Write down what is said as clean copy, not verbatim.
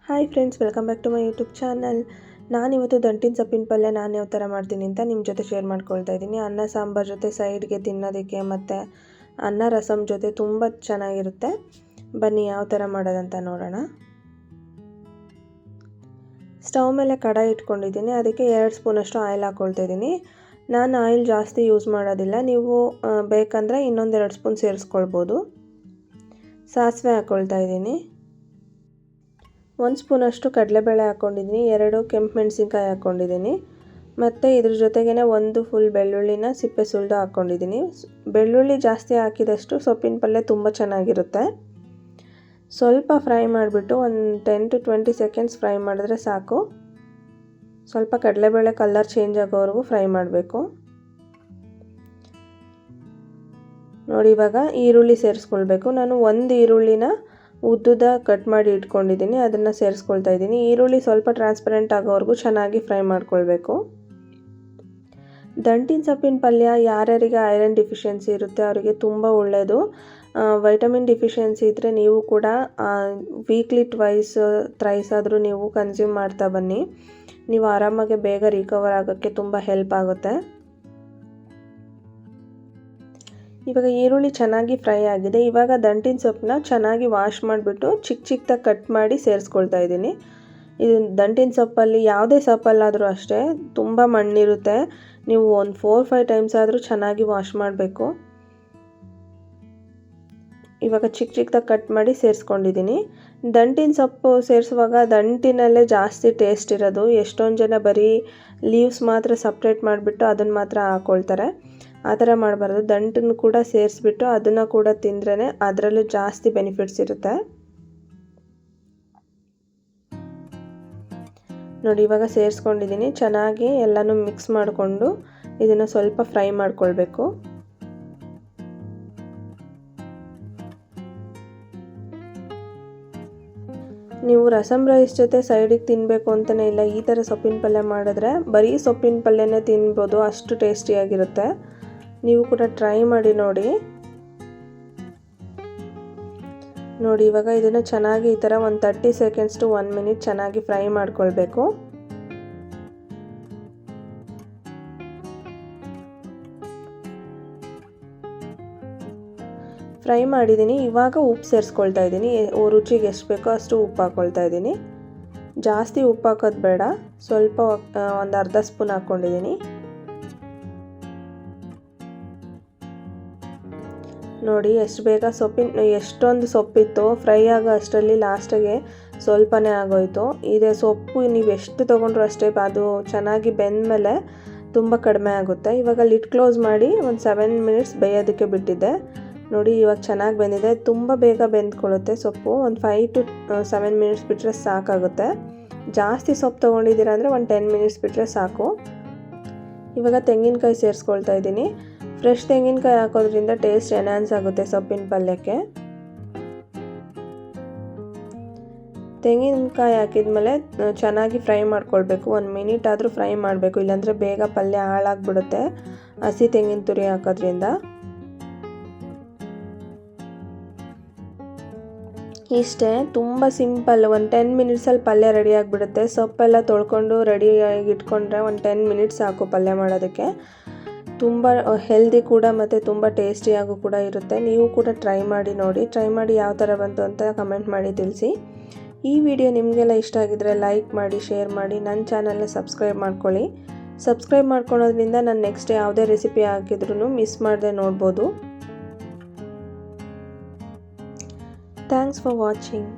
Hi friends, welcome back to my YouTube channel. ನಾನಿವತ್ತು ದಂಟಿನ ಸೊಪ್ಪಿನ ಪಲ್ಯ ನಾನು ಯಾವ ಥರ ಮಾಡ್ತೀನಿ ಅಂತ ನಿಮ್ಮ ಜೊತೆ ಶೇರ್ ಮಾಡ್ಕೊಳ್ತಾ ಇದ್ದೀನಿ. ಅನ್ನ ಸಾಂಬಾರು ಜೊತೆ ಸೈಡ್ಗೆ ತಿನ್ನೋದಕ್ಕೆ ಮತ್ತು ಅನ್ನ ರಸಮ್ ಜೊತೆ ತುಂಬ ಚೆನ್ನಾಗಿರುತ್ತೆ. ಬನ್ನಿ ಯಾವ ಥರ ಮಾಡೋದಂತ ನೋಡೋಣ. ಸ್ಟವ್ ಮೇಲೆ ಕಡಾಯಿ ಇಟ್ಕೊಂಡಿದ್ದೀನಿ. ಅದಕ್ಕೆ 2 ಸ್ಪೂನಷ್ಟು ಆಯಿಲ್ ಹಾಕ್ಕೊಳ್ತಾ ಇದ್ದೀನಿ. ನಾನು ಆಯಿಲ್ ಜಾಸ್ತಿ ಯೂಸ್ ಮಾಡೋದಿಲ್ಲ, ನೀವು ಬೇಕಂದರೆ ಇನ್ನೊಂದು 2 ಸ್ಪೂನ್ ಸೇರಿಸ್ಕೊಳ್ಬೋದು. ಸಾಸಿವೆ ಹಾಕ್ಕೊಳ್ತಾ ಇದ್ದೀನಿ. 1 ಸ್ಪೂನಷ್ಟು ಕಡಲೆಬೇಳೆ ಹಾಕ್ಕೊಂಡಿದ್ದೀನಿ. 2 ಕೆಂಪು ಮೆಣಸಿನ್ಕಾಯಿ ಹಾಕ್ಕೊಂಡಿದ್ದೀನಿ. ಮತ್ತು ಇದ್ರ ಜೊತೆಗೇ 1 ಫುಲ್ ಬೆಳ್ಳುಳ್ಳಿನ ಸಿಪ್ಪೆ ಸುಲಿದು ಹಾಕ್ಕೊಂಡಿದ್ದೀನಿ. ಬೆಳ್ಳುಳ್ಳಿ ಜಾಸ್ತಿ ಹಾಕಿದಷ್ಟು ಸೊಪ್ಪಿನ ಪಲ್ಯ ತುಂಬ ಚೆನ್ನಾಗಿರುತ್ತೆ. ಸ್ವಲ್ಪ ಫ್ರೈ ಮಾಡಿಬಿಟ್ಟು ಒಂದು 10 to 20 ಸೆಕೆಂಡ್ಸ್ ಫ್ರೈ ಮಾಡಿದ್ರೆ ಸಾಕು. ಸ್ವಲ್ಪ ಕಡಲೆಬೇಳೆ ಕಲರ್ ಚೇಂಜ್ ಆಗೋವರೆಗೂ ಫ್ರೈ ಮಾಡಬೇಕು. ನೋಡಿ, ಇವಾಗ ಈರುಳ್ಳಿ ಸೇರಿಸ್ಕೊಳ್ಬೇಕು. ನಾನು 1 ಈರುಳ್ಳಿನ ಉದ್ದುದ ಕಟ್ ಮಾಡಿ ಇಟ್ಕೊಂಡಿದ್ದೀನಿ, ಅದನ್ನು ಸೇರಿಸ್ಕೊಳ್ತಾ ಇದ್ದೀನಿ. ಈರುಳ್ಳಿ ಸ್ವಲ್ಪ ಟ್ರಾನ್ಸ್ಪರೆಂಟ್ ಆಗೋವರೆಗೂ ಚೆನ್ನಾಗಿ ಫ್ರೈ ಮಾಡ್ಕೊಳ್ಬೇಕು. ದಂಟಿನ ಸೊಪ್ಪಿನ ಪಲ್ಯ ಯಾರ್ಯಾರಿಗೆ ಐರನ್ ಡಿಫಿಷಿಯನ್ಸಿ ಇರುತ್ತೆ ಅವರಿಗೆ ತುಂಬ ಒಳ್ಳೆಯದು. ವೈಟಮಿನ್ ಡಿಫಿಷಿಯನ್ಸಿ ಇದ್ದರೆ ನೀವು ಕೂಡ ವೀಕ್ಲಿ ಥ್ರೈಸ್ ಆದರೂ ನೀವು ಕನ್ಸ್ಯೂಮ್ ಮಾಡ್ತಾ ಬನ್ನಿ. ನೀವು ಆರಾಮಾಗಿ ಬೇಗ ರಿಕವರ್ ಆಗೋಕ್ಕೆ ತುಂಬ ಹೆಲ್ಪ್ ಆಗುತ್ತೆ. ಇವಾಗ ಈರುಳ್ಳಿ ಚೆನ್ನಾಗಿ ಫ್ರೈ ಆಗಿದೆ. ಇವಾಗ ದಂಟಿನ ಸೊಪ್ಪನ್ನ ಚೆನ್ನಾಗಿ ವಾಶ್ ಮಾಡಿಬಿಟ್ಟು ಚಿಕ್ಕದಾಗಿ ಕಟ್ ಮಾಡಿ ಸೇರಿಸ್ಕೊಳ್ತಾ ಇದ್ದೀನಿ. ಇದು ದಂಟಿನ ಸೊಪ್ಪಲ್ಲಿ ಯಾವುದೇ ಸೊಪ್ಪಲ್ಲಾದರೂ ಅಷ್ಟೇ ತುಂಬ ಮಣ್ಣಿರುತ್ತೆ. ನೀವು ಒಂದು 4-5 ಟೈಮ್ಸ್ ಆದರೂ ಚೆನ್ನಾಗಿ ವಾಶ್ ಮಾಡಬೇಕು. ಇವಾಗ ಚಿಕ್ಕದಾಗಿ ಕಟ್ ಮಾಡಿ ಸೇರಿಸ್ಕೊಂಡಿದ್ದೀನಿ. ದಂಟಿನ ಸೊಪ್ಪು ಸೇರಿಸುವಾಗ ದಂಟಿನಲ್ಲೇ ಜಾಸ್ತಿ ಟೇಸ್ಟ್ ಇರೋದು. ಎಷ್ಟೊಂದು ಜನ ಬರೀ ಲೀವ್ಸ್ ಮಾತ್ರ ಸಪ್ರೇಟ್ ಮಾಡಿಬಿಟ್ಟು ಅದನ್ನು ಮಾತ್ರ ಹಾಕ್ಕೊಳ್ತಾರೆ. ಆ ಥರ ಮಾಡಬಾರ್ದು. ದಂಟನ್ನು ಕೂಡ ಸೇರಿಸ್ಬಿಟ್ಟು ಅದನ್ನು ಕೂಡ ತಿಂದ್ರೇ ಅದರಲ್ಲೂ ಜಾಸ್ತಿ ಬೆನಿಫಿಟ್ಸ್ ಇರುತ್ತೆ. ನೋಡಿ, ಇವಾಗ ಸೇರಿಸ್ಕೊಂಡಿದ್ದೀನಿ. ಚೆನ್ನಾಗಿ ಎಲ್ಲನೂ ಮಿಕ್ಸ್ ಮಾಡಿಕೊಂಡು ಇದನ್ನು ಸ್ವಲ್ಪ ಫ್ರೈ ಮಾಡ್ಕೊಳ್ಬೇಕು. ನೀವು ರಸಮ್ ರೈಸ್ ಜೊತೆ ಸೈಡಿಗೆ ತಿನ್ನಬೇಕು ಅಂತಲೇ ಇಲ್ಲ. ಈ ಥರ ಸೊಪ್ಪಿನ ಪಲ್ಯ ಮಾಡಿದ್ರೆ ಬರೀ ಸೊಪ್ಪಿನ ಪಲ್ಯನೇ ತಿನ್ಬೋದು, ಅಷ್ಟು ಟೇಸ್ಟಿಯಾಗಿರುತ್ತೆ. ನೀವು ಕೂಡ ಟ್ರೈ ಮಾಡಿ ನೋಡಿ. ಇವಾಗ ಇದನ್ನು ಚೆನ್ನಾಗಿ ಈ ಥರ ಒಂದು 30 ಸೆಕೆಂಡ್ಸ್ to 1 minute ಚೆನ್ನಾಗಿ ಫ್ರೈ ಮಾಡ್ಕೊಳ್ಬೇಕು. ಫ್ರೈ ಮಾಡಿದ್ದೀನಿ. ಇವಾಗ ಉಪ್ಪು ಸೇರಿಸ್ಕೊಳ್ತಾ ಇದ್ದೀನಿ. ರುಚಿಗೆ ಎಷ್ಟು ಬೇಕೋ ಅಷ್ಟು ಉಪ್ಪು ಹಾಕ್ಕೊಳ್ತಾ ಇದ್ದೀನಿ. ಜಾಸ್ತಿ ಉಪ್ಪು ಹಾಕೋದು ಬೇಡ, ಸ್ವಲ್ಪ ಒಂದು ಅರ್ಧ ಸ್ಪೂನ್ ಹಾಕ್ಕೊಂಡಿದ್ದೀನಿ. ನೋಡಿ, ಎಷ್ಟು ಬೇಗ ಎಷ್ಟೊಂದು ಸೊಪ್ಪಿತ್ತು, ಫ್ರೈ ಆಗೋ ಅಷ್ಟರಲ್ಲಿ ಲಾಸ್ಟಿಗೆ ಸ್ವಲ್ಪನೇ ಆಗೋಯ್ತು. ಇದೇ ಸೊಪ್ಪು ನೀವು ಎಷ್ಟು ತೊಗೊಂಡ್ರು ಅಷ್ಟೇ ಅದು ಚೆನ್ನಾಗಿ ಬೆಂದಮೇಲೆ ತುಂಬ ಕಡಿಮೆ ಆಗುತ್ತೆ. ಇವಾಗ ಲಿಡ್ ಕ್ಲೋಸ್ ಮಾಡಿ ಒಂದು 7 minutes ಬೇಯೋದಕ್ಕೆ ಬಿಟ್ಟಿದ್ದೆ. ನೋಡಿ, ಇವಾಗ ಚೆನ್ನಾಗಿ ಬೆಂದಿದೆ. ತುಂಬ ಬೇಗ ಬೆಂದ್ಕೊಳ್ಳುತ್ತೆ ಸೊಪ್ಪು. ಒಂದು 5 to 7 minutes ಬಿಟ್ಟರೆ ಸಾಕಾಗುತ್ತೆ. ಜಾಸ್ತಿ ಸೊಪ್ಪು ತೊಗೊಂಡಿದ್ದೀರ ಅಂದರೆ ಒಂದು 10 minutes ಬಿಟ್ಟರೆ ಸಾಕು. ಇವಾಗ ತೆಂಗಿನಕಾಯಿ ಸೇರಿಸ್ಕೊಳ್ತಾ ಇದ್ದೀನಿ. ಫ್ರೆಶ್ ತೆಂಗಿನಕಾಯಿ ಹಾಕೋದ್ರಿಂದ ಟೇಸ್ಟ್ ಎನ್ಹಾನ್ಸ್ ಆಗುತ್ತೆ ಸೊಪ್ಪಿನ ಪಲ್ಯಕ್ಕೆ. ತೆಂಗಿನಕಾಯಿ ಹಾಕಿದ್ಮೇಲೆ ಚೆನ್ನಾಗಿ ಫ್ರೈ ಮಾಡ್ಕೊಳ್ಬೇಕು. 1 minute ಆದರೂ ಫ್ರೈ ಮಾಡಬೇಕು, ಇಲ್ಲಾಂದರೆ ಬೇಗ ಪಲ್ಯ ಹಾಳಾಗ್ಬಿಡುತ್ತೆ ಹಸಿ ತೆಂಗಿನ ತುರಿ ಹಾಕೋದ್ರಿಂದ. ಇಷ್ಟೇ, ತುಂಬ ಸಿಂಪಲ್. ಒಂದು 10 minutesಲ್ಲಿ ಪಲ್ಯ ರೆಡಿ ಆಗಿಬಿಡುತ್ತೆ. ಸೊಪ್ಪೆಲ್ಲ ತೊಳ್ಕೊಂಡು ರೆಡಿಯಾಗಿ ಇಟ್ಕೊಂಡ್ರೆ ಒಂದು 10 minutes ಸಾಕು ಪಲ್ಯ ಮಾಡೋದಕ್ಕೆ. ತುಂಬ ಹೆಲ್ದಿ ಕೂಡ ಮತ್ತು ತುಂಬ ಟೇಸ್ಟಿಯಾಗೂ ಕೂಡ ಇರುತ್ತೆ. ನೀವು ಕೂಡ ಟ್ರೈ ಮಾಡಿ ನೋಡಿ. ಟ್ರೈ ಮಾಡಿ ಯಾವ ಥರ ಬಂತು ಅಂತ ಕಮೆಂಟ್ ಮಾಡಿ ತಿಳಿಸಿ. ಈ ವಿಡಿಯೋ ನಿಮಗೆಲ್ಲ ಇಷ್ಟ ಆಗಿದ್ರೆ ಲೈಕ್ ಮಾಡಿ, ಶೇರ್ ಮಾಡಿ, ನನ್ನ ಚಾನಲ್ನ ಸಬ್ಸ್ಕ್ರೈಬ್ ಮಾಡ್ಕೊಳ್ಳಿ. ಸಬ್ಸ್ಕ್ರೈಬ್ ಮಾಡ್ಕೊಳೋದ್ರಿಂದ ನಾನು ನೆಕ್ಸ್ಟ್ ಯಾವುದೇ ರೆಸಿಪಿ ಹಾಕಿದ್ರೂ ಮಿಸ್ ಮಾಡದೆ ನೋಡ್ಬೋದು. Thanks for watching.